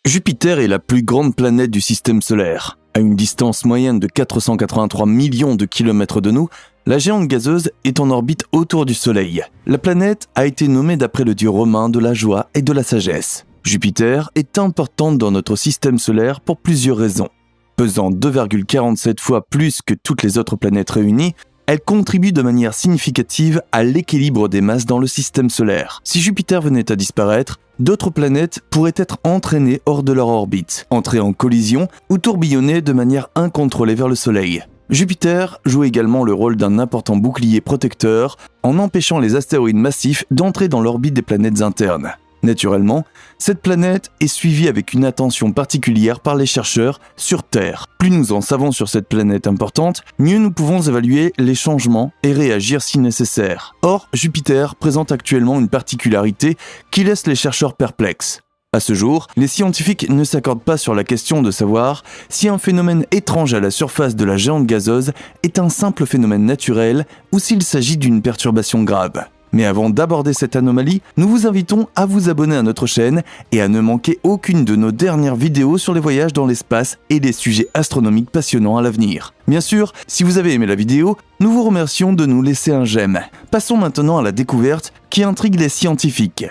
Jupiter est la plus grande planète du système solaire. À une distance moyenne de 483 millions de kilomètres de nous, la géante gazeuse est en orbite autour du Soleil. La planète a été nommée d'après le dieu romain de la joie et de la sagesse. Jupiter est importante dans notre système solaire pour plusieurs raisons. Pesant 2,47 fois plus que toutes les autres planètes réunies, elle contribue de manière significative à l'équilibre des masses dans le système solaire. Si Jupiter venait à disparaître, d'autres planètes pourraient être entraînées hors de leur orbite, entrer en collision ou tourbillonner de manière incontrôlée vers le Soleil. Jupiter joue également le rôle d'un important bouclier protecteur en empêchant les astéroïdes massifs d'entrer dans l'orbite des planètes internes. Naturellement, cette planète est suivie avec une attention particulière par les chercheurs sur Terre. Plus nous en savons sur cette planète importante, mieux nous pouvons évaluer les changements et réagir si nécessaire. Or, Jupiter présente actuellement une particularité qui laisse les chercheurs perplexes. À ce jour, les scientifiques ne s'accordent pas sur la question de savoir si un phénomène étrange à la surface de la géante gazeuse est un simple phénomène naturel ou s'il s'agit d'une perturbation grave. Mais avant d'aborder cette anomalie, nous vous invitons à vous abonner à notre chaîne et à ne manquer aucune de nos dernières vidéos sur les voyages dans l'espace et les sujets astronomiques passionnants à l'avenir. Bien sûr, si vous avez aimé la vidéo, nous vous remercions de nous laisser un j'aime. Passons maintenant à la découverte qui intrigue les scientifiques.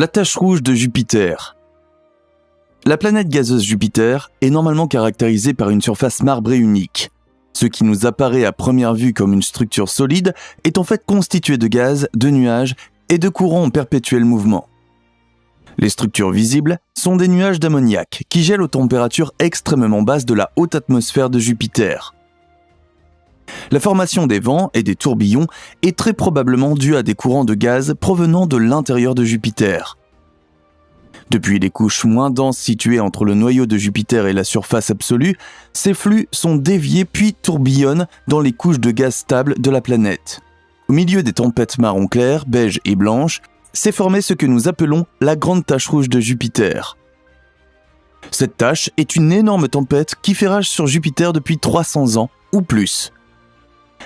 La tache rouge de Jupiter. La planète gazeuse Jupiter est normalement caractérisée par une surface marbrée unique. Ce qui nous apparaît à première vue comme une structure solide est en fait constitué de gaz, de nuages et de courants en perpétuel mouvement. Les structures visibles sont des nuages d'ammoniac qui gèlent aux températures extrêmement basses de la haute atmosphère de Jupiter. La formation des vents et des tourbillons est très probablement due à des courants de gaz provenant de l'intérieur de Jupiter. Depuis les couches moins denses situées entre le noyau de Jupiter et la surface absolue, ces flux sont déviés puis tourbillonnent dans les couches de gaz stables de la planète. Au milieu des tempêtes marron clair, beige et blanche, s'est formé ce que nous appelons la grande tache rouge de Jupiter. Cette tache est une énorme tempête qui fait rage sur Jupiter depuis 300 ans ou plus.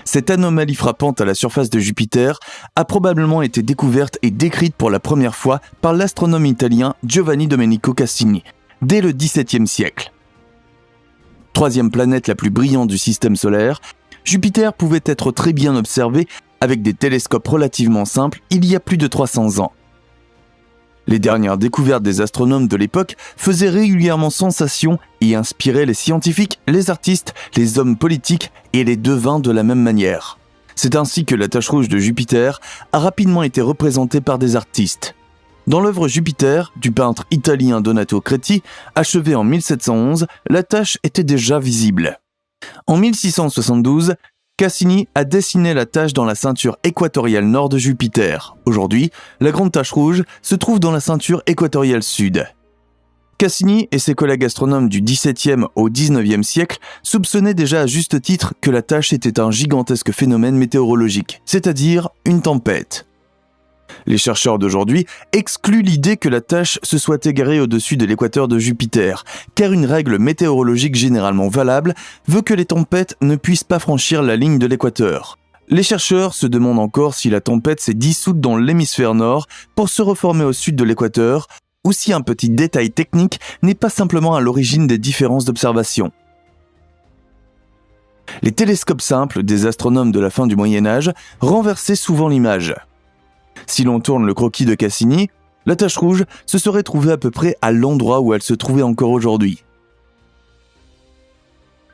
Cette anomalie frappante à la surface de Jupiter a probablement été découverte et décrite pour la première fois par l'astronome italien Giovanni Domenico Cassini, dès le XVIIe siècle. Troisième planète la plus brillante du système solaire, Jupiter pouvait être très bien observée avec des télescopes relativement simples il y a plus de 300 ans. Les dernières découvertes des astronomes de l'époque faisaient régulièrement sensation et inspiraient les scientifiques, les artistes, les hommes politiques et les devins de la même manière. C'est ainsi que la tache rouge de Jupiter a rapidement été représentée par des artistes. Dans l'œuvre Jupiter du peintre italien Donato Creti, achevée en 1711, la tache était déjà visible. En 1672, Cassini a dessiné la tache dans la ceinture équatoriale nord de Jupiter. Aujourd'hui, la grande tache rouge se trouve dans la ceinture équatoriale sud. Cassini et ses collègues astronomes du XVIIe au XIXe siècle soupçonnaient déjà à juste titre que la tache était un gigantesque phénomène météorologique, c'est-à-dire une tempête. Les chercheurs d'aujourd'hui excluent l'idée que la tache se soit égarée au-dessus de l'équateur de Jupiter, car une règle météorologique généralement valable veut que les tempêtes ne puissent pas franchir la ligne de l'équateur. Les chercheurs se demandent encore si la tempête s'est dissoute dans l'hémisphère nord pour se reformer au sud de l'équateur, ou si un petit détail technique n'est pas simplement à l'origine des différences d'observation. Les télescopes simples des astronomes de la fin du Moyen-Âge renversaient souvent l'image. Si l'on tourne le croquis de Cassini, la tache rouge se serait trouvée à peu près à l'endroit où elle se trouvait encore aujourd'hui.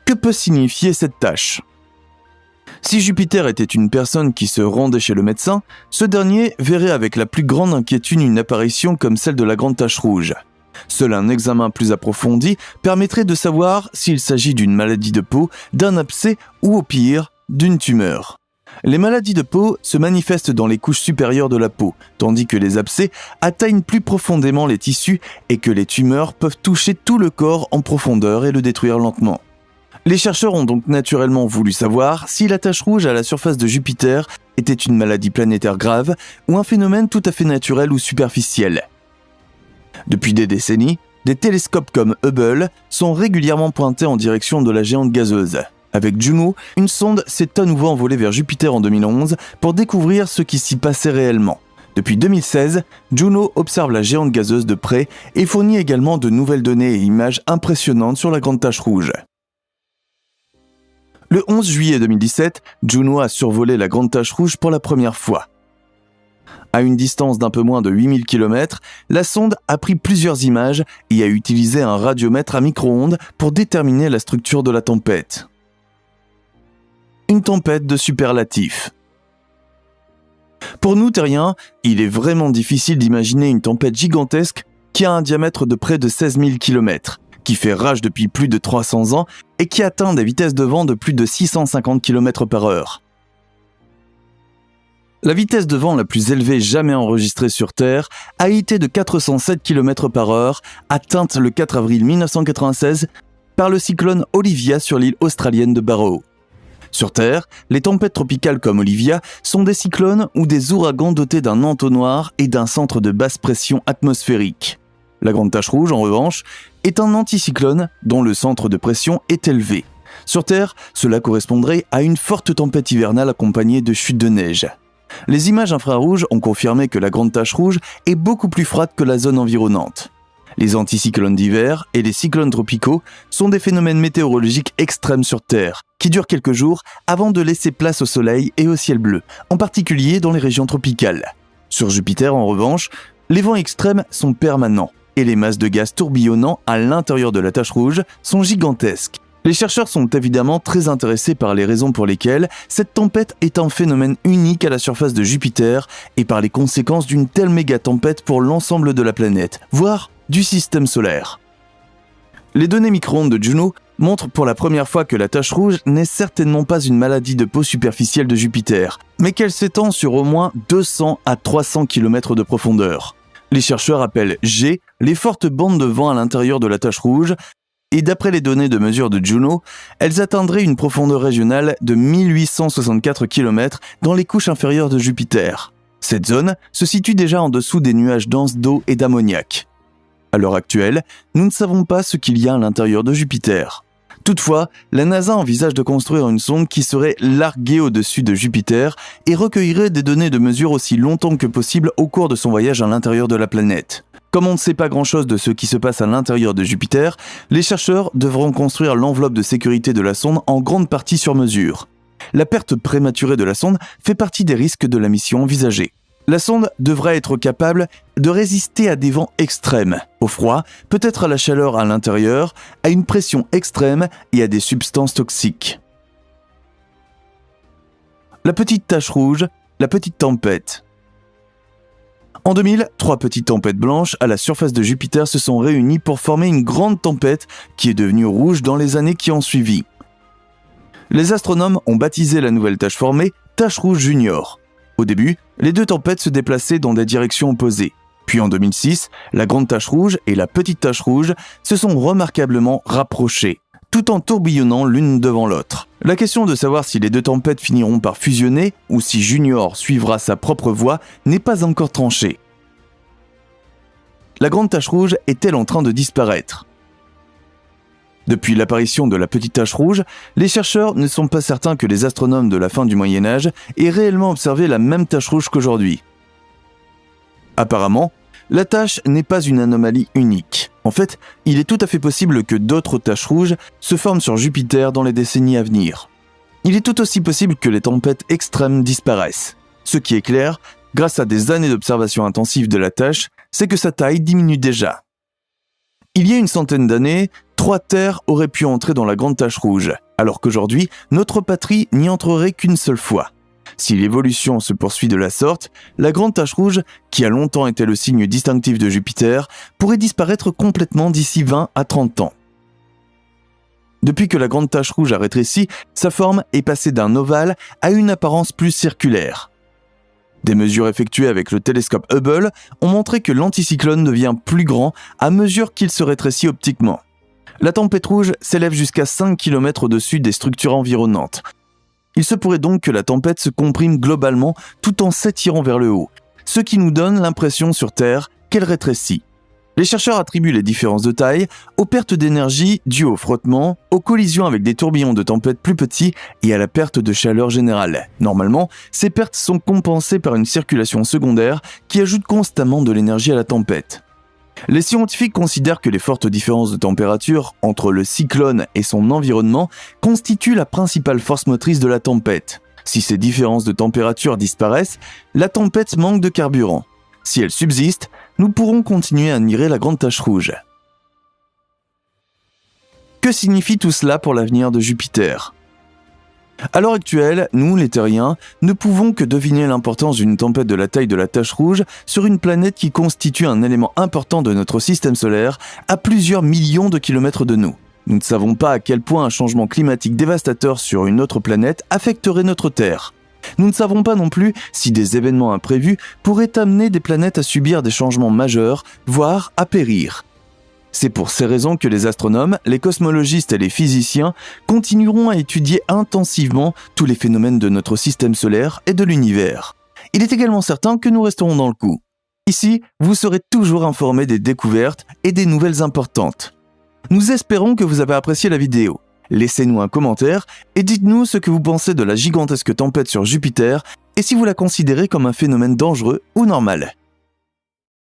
Que peut signifier cette tache ? Si Jupiter était une personne qui se rendait chez le médecin, ce dernier verrait avec la plus grande inquiétude une apparition comme celle de la grande tache rouge. Seul un examen plus approfondi permettrait de savoir s'il s'agit d'une maladie de peau, d'un abcès ou au pire, d'une tumeur. Les maladies de peau se manifestent dans les couches supérieures de la peau, tandis que les abcès atteignent plus profondément les tissus et que les tumeurs peuvent toucher tout le corps en profondeur et le détruire lentement. Les chercheurs ont donc naturellement voulu savoir si la tache rouge à la surface de Jupiter était une maladie planétaire grave ou un phénomène tout à fait naturel ou superficiel. Depuis des décennies, des télescopes comme Hubble sont régulièrement pointés en direction de la géante gazeuse. Avec Juno, une sonde s'est à nouveau envolée vers Jupiter en 2011 pour découvrir ce qui s'y passait réellement. Depuis 2016, Juno observe la géante gazeuse de près et fournit également de nouvelles données et images impressionnantes sur la grande tache rouge. Le 11 juillet 2017, Juno a survolé la grande tache rouge pour la première fois. À une distance d'un peu moins de 8000 km, la sonde a pris plusieurs images et a utilisé un radiomètre à micro-ondes pour déterminer la structure de la tempête. Une tempête de superlatifs. Pour nous terriens, il est vraiment difficile d'imaginer une tempête gigantesque qui a un diamètre de près de 16 000 km, qui fait rage depuis plus de 300 ans et qui atteint des vitesses de vent de plus de 650 km/h. La vitesse de vent la plus élevée jamais enregistrée sur Terre a été de 407 km/h, atteinte le 4 avril 1996 par le cyclone Olivia sur l'île australienne de Barrow. Sur Terre, les tempêtes tropicales comme Olivia sont des cyclones ou des ouragans dotés d'un entonnoir et d'un centre de basse pression atmosphérique. La grande tache rouge, en revanche, est un anticyclone dont le centre de pression est élevé. Sur Terre, cela correspondrait à une forte tempête hivernale accompagnée de chutes de neige. Les images infrarouges ont confirmé que la grande tache rouge est beaucoup plus froide que la zone environnante. Les anticyclones d'hiver et les cyclones tropicaux sont des phénomènes météorologiques extrêmes sur Terre, qui durent quelques jours avant de laisser place au soleil et au ciel bleu, en particulier dans les régions tropicales. Sur Jupiter, en revanche, les vents extrêmes sont permanents et les masses de gaz tourbillonnant à l'intérieur de la tache rouge sont gigantesques. Les chercheurs sont évidemment très intéressés par les raisons pour lesquelles cette tempête est un phénomène unique à la surface de Jupiter et par les conséquences d'une telle méga-tempête pour l'ensemble de la planète, voire du système solaire. Les données micro-ondes de Juno montrent pour la première fois que la tache rouge n'est certainement pas une maladie de peau superficielle de Jupiter, mais qu'elle s'étend sur au moins 200 à 300 km de profondeur. Les chercheurs appellent G les fortes bandes de vent à l'intérieur de la tache rouge, et d'après les données de mesure de Juno, elles atteindraient une profondeur régionale de 1864 km dans les couches inférieures de Jupiter. Cette zone se situe déjà en dessous des nuages denses d'eau et d'ammoniac. À l'heure actuelle, nous ne savons pas ce qu'il y a à l'intérieur de Jupiter. Toutefois, la NASA envisage de construire une sonde qui serait larguée au-dessus de Jupiter et recueillerait des données de mesure aussi longtemps que possible au cours de son voyage à l'intérieur de la planète. Comme on ne sait pas grand-chose de ce qui se passe à l'intérieur de Jupiter, les chercheurs devront construire l'enveloppe de sécurité de la sonde en grande partie sur mesure. La perte prématurée de la sonde fait partie des risques de la mission envisagée. La sonde devra être capable de résister à des vents extrêmes, au froid, peut-être à la chaleur à l'intérieur, à une pression extrême et à des substances toxiques. La petite tache rouge, la petite tempête. En 2000, 3 petites tempêtes blanches à la surface de Jupiter se sont réunies pour former une grande tempête qui est devenue rouge dans les années qui ont suivi. Les astronomes ont baptisé la nouvelle tache formée Tache Rouge Junior. Au début, les deux tempêtes se déplaçaient dans des directions opposées. Puis en 2006, la grande tache rouge et la petite tache rouge se sont remarquablement rapprochées, tout en tourbillonnant l'une devant l'autre. La question de savoir si les deux tempêtes finiront par fusionner ou si Junior suivra sa propre voie n'est pas encore tranchée. La grande tache rouge est-elle en train de disparaître ? Depuis l'apparition de la petite tache rouge, les chercheurs ne sont pas certains que les astronomes de la fin du Moyen-Âge aient réellement observé la même tache rouge qu'aujourd'hui. Apparemment, la tache n'est pas une anomalie unique. En fait, il est tout à fait possible que d'autres taches rouges se forment sur Jupiter dans les décennies à venir. Il est tout aussi possible que les tempêtes extrêmes disparaissent. Ce qui est clair, grâce à des années d'observation intensive de la tache, c'est que sa taille diminue déjà. Il y a une centaine d'années, 3 terres auraient pu entrer dans la grande tache rouge, alors qu'aujourd'hui, notre patrie n'y entrerait qu'une seule fois. Si l'évolution se poursuit de la sorte, la grande tache rouge, qui a longtemps été le signe distinctif de Jupiter, pourrait disparaître complètement d'ici 20 à 30 ans. Depuis que la grande tache rouge a rétréci, sa forme est passée d'un ovale à une apparence plus circulaire. Des mesures effectuées avec le télescope Hubble ont montré que l'anticyclone devient plus grand à mesure qu'il se rétrécit optiquement. La tempête rouge s'élève jusqu'à 5 km au-dessus des structures environnantes. Il se pourrait donc que la tempête se comprime globalement tout en s'étirant vers le haut, ce qui nous donne l'impression sur Terre qu'elle rétrécit. Les chercheurs attribuent les différences de taille aux pertes d'énergie dues au frottement, aux collisions avec des tourbillons de tempête plus petits et à la perte de chaleur générale. Normalement, ces pertes sont compensées par une circulation secondaire qui ajoute constamment de l'énergie à la tempête. Les scientifiques considèrent que les fortes différences de température entre le cyclone et son environnement constituent la principale force motrice de la tempête. Si ces différences de température disparaissent, la tempête manque de carburant. Si elles subsistent, nous pourrons continuer à admirer la grande tache rouge. Que signifie tout cela pour l'avenir de Jupiter ? À l'heure actuelle, nous, les terriens, ne pouvons que deviner l'importance d'une tempête de la taille de la tache rouge sur une planète qui constitue un élément important de notre système solaire à plusieurs millions de kilomètres de nous. Nous ne savons pas à quel point un changement climatique dévastateur sur une autre planète affecterait notre Terre. Nous ne savons pas non plus si des événements imprévus pourraient amener des planètes à subir des changements majeurs, voire à périr. C'est pour ces raisons que les astronomes, les cosmologistes et les physiciens continueront à étudier intensivement tous les phénomènes de notre système solaire et de l'univers. Il est également certain que nous resterons dans le coup. Ici, vous serez toujours informés des découvertes et des nouvelles importantes. Nous espérons que vous avez apprécié la vidéo. Laissez-nous un commentaire et dites-nous ce que vous pensez de la gigantesque tempête sur Jupiter et si vous la considérez comme un phénomène dangereux ou normal.